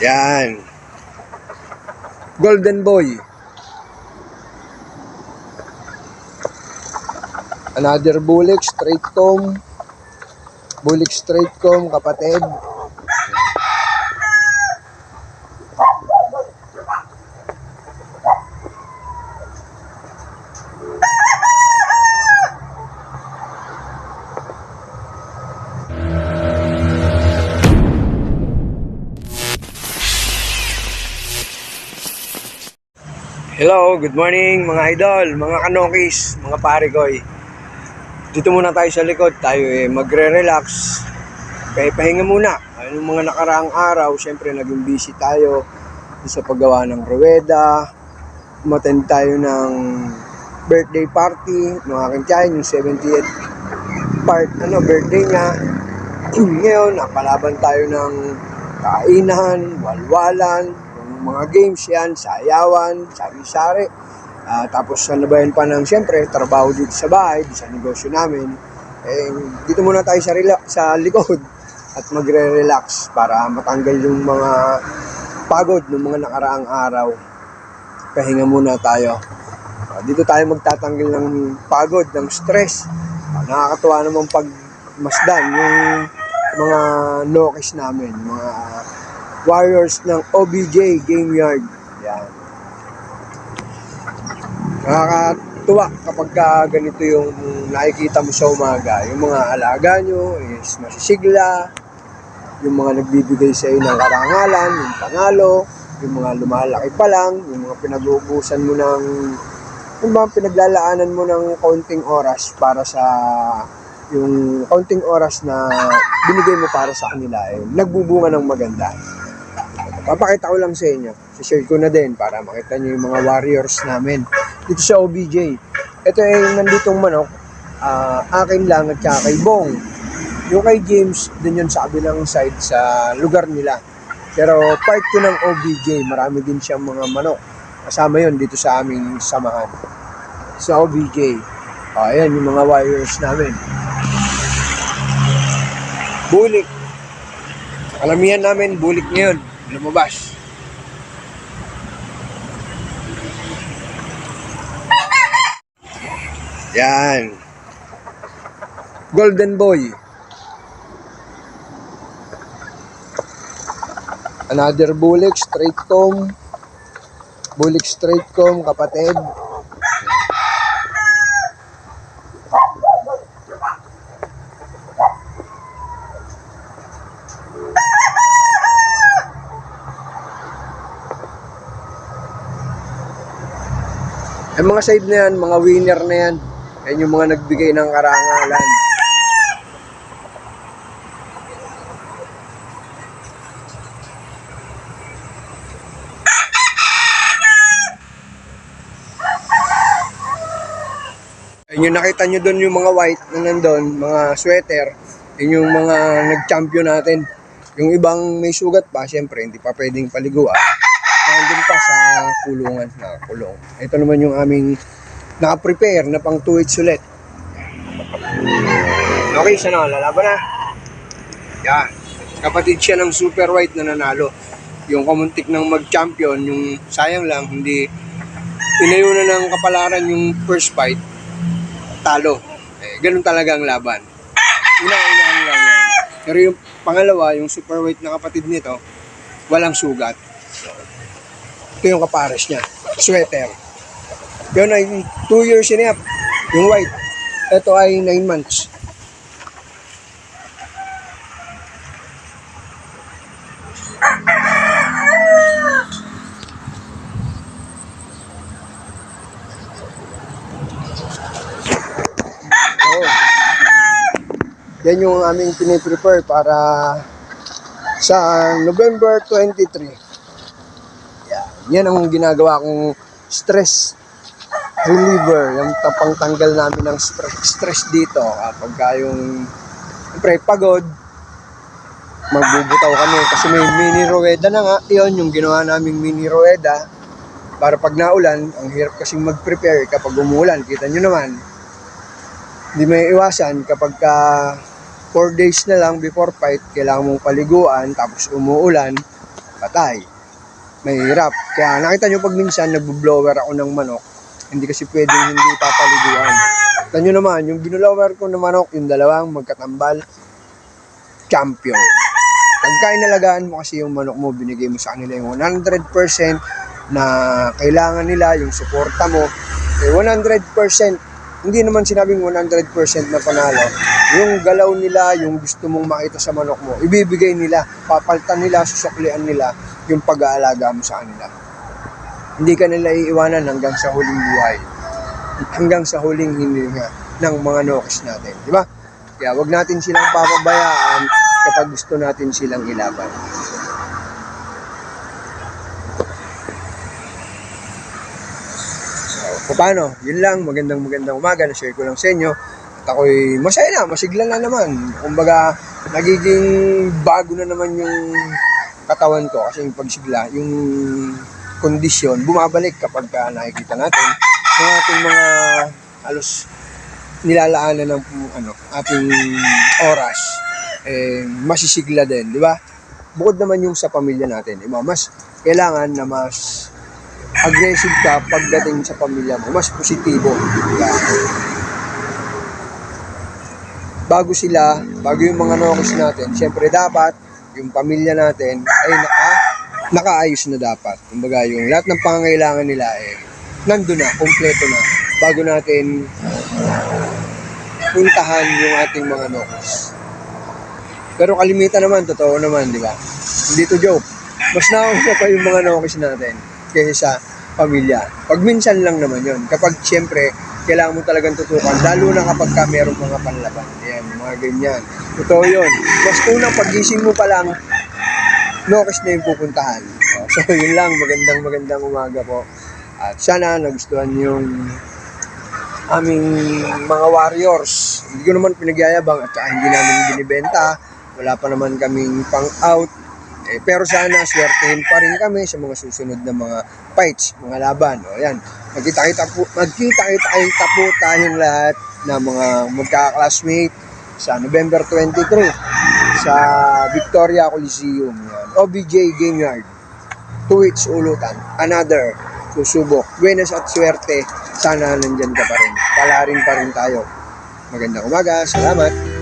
Yan. Golden Boy. Another Bulik straight comb. Bulik straight comb, kapatid. Hello, good morning mga idol, mga kanokis, mga paregoy. Dito muna tayo sa likod, tayo magre-relax. Kaya pahinga muna. Yung mga nakaraang araw, syempre naging busy tayo sa paggawa ng ruweda. Umattend tayo ng birthday party ng aking tiyahin, yung 70th birthday niya. Ngayon, napalaban tayo ng kainan, walwalan, mga games yan, sayawan, sari-sari. Tapos nabayan pa ng siyempre trabaho dito sa bahay, sa negosyo namin. Dito muna tayo sa likod at magre-relax para matanggal yung mga pagod ng mga nakaraang araw. Pahinga muna tayo. Dito tayo magtatanggal ng pagod, ng stress. Nakakatuwa namang pagmasdan yung mga nokis namin, mga warriors ng OBJ Game Yard. Yan. Nakakatuwa kapag ganito yung nakikita mo sa umaga. Yung mga alaga nyo is masisigla, yung mga nagbibigay sa iyo ng karangalan, yung panalo, yung mga lumalaki pa lang, yung mga pinag-uubusan mo ng, yung mga pinaglalaanan mo ng kaunting oras para sa, yung kaunting oras na binigay mo para sa kanila, nagbubunga ng maganda. Papakita ko lang sa inyo. Share ko na din para makita nyo yung mga warriors namin dito sa OBJ. Ito nanditong manok. Akin lang at saka kay Bong. Yung kay James, din yun sa kabilang side sa lugar nila. Pero part ko ng OBJ. Marami din siyang mga manok. Kasama yun dito sa aming samahan. Sa OBJ. Ayan yung mga warriors namin. Bulik. Alamihan namin, bulik ngayon. Lumabas. Yan. Golden Boy. Another Bulik straight comb. Bulik straight comb, kapatid. Yung mga side na yan, mga winner na yan. Yan yung mga nagbigay ng karangalan. Yan yung nakita nyo doon yung mga white na nandun, mga sweater. Yan yung mga nag-champion natin. Yung ibang may sugat pa, syempre hindi pa pwedeng paliguan. Nandun pa sa kulungan, nakakulong. Ito naman yung aming naka-prepare na pang 2 weeks ulit. Okay, sana lalaban na. Yan. Kapatid siya ng super white na nanalo. Yung kamuntik ng mag-champion, yung sayang lang, hindi inayo na ng kapalaran yung first fight, talo. Ganun talaga ang laban. Una-unahan lang yan. Pero yung pangalawa, yung super white na kapatid nito, walang sugat. Ito yung kapares niya, sweater. Yun ay 2 years and a half, yung white. Ito ay 9 months. Yan yung aming piniprepare para sa November 23. Yan ang ginagawa kong stress reliever, yung tapang tanggal namin ng stress dito kapag yung siyempre pagod, magbubutaw kami kasi may mini rueda na nga. Yun yung ginawa naming mini rueda para pag naulan, ang hirap kasing mag-prepare kapag umulan. Kita nyo naman, hindi may iwasan kapag 4 days na lang before fight, kailangan mong paliguan tapos umuulan. patay. Mahirap. Kaya nakita nyo pag minsan nagbo-blower ako ng manok, hindi kasi pwedeng hindi papaliguan. Kita nyo naman, yung binlower ko ng manok, yung dalawang magkatambal, champion. Pagka inalagaan mo kasi yung manok mo, binigay mo sa kanila yung 100% na kailangan nila, yung suporta mo, 100%, hindi naman sinabing 100% na panalo. Yung galaw nila, yung gusto mong makita sa manok mo, ibibigay nila, papaltan nila, susuklian nila yung pag-aalaga mo sa kanila. Hindi ka nila iiwanan hanggang sa huling buhay. Hanggang sa huling hininga ng mga nokis natin. Di ba? Kaya wag natin silang papabayaan kapag gusto natin silang ilaban. So, paano? Yun lang. Magandang umaga. Na-share ko lang sa inyo. At ako'y masaya na. Masigla na naman. Kumbaga, nagiging bago na naman yung katawan ko. Kasi yung pagsigla, yung kondisyon, bumabalik kapag nakikita natin yung ating mga halos nilalaanan ng ating oras, masisigla din, di ba? Bukod naman yung sa pamilya natin, mas kailangan na mas aggressive ka pagdating sa pamilya mo, mas positibo. Diba? Bago yung mga nokis natin, syempre dapat yung pamilya natin ay nakaayos na dapat. Kumbaga yung lahat ng pangangailangan nila nandun na, kompleto na, bago natin puntahan yung ating mga nokis. Pero kalimitan naman, totoo naman, di ba? Hindi to joke. Mas nauna pa yung mga nokis natin kaysa sa pamilya. Pag minsan lang naman yun. Kapag siyempre, kailangan mo talagang tutukan, lalo na kapag ka merong mga panlaban. Ayan, mga ganyan. Totoo yun. Mas unang pagising mo pa lang, nokis na yung pupuntahan. So, yun lang. Magandang umaga po. At sana nagustuhan yung aming mga warriors. Hindi ko naman pinagyayabang at saka hindi namin binibenta. Wala pa naman kaming pang-out. Pero sana swertehin pa rin kami sa mga susunod na mga fights, mga laban. O yan, magkita-kita po tayong lahat na mga magka-classmate sa November 23 sa Victoria Coliseum. Yan. OBJ Game Yard. 2 weeks ulutan. Another susubok. Buenas at swerte. Sana nandyan ka pa rin. Palarin pa rin tayo. Magandang umaga. Salamat.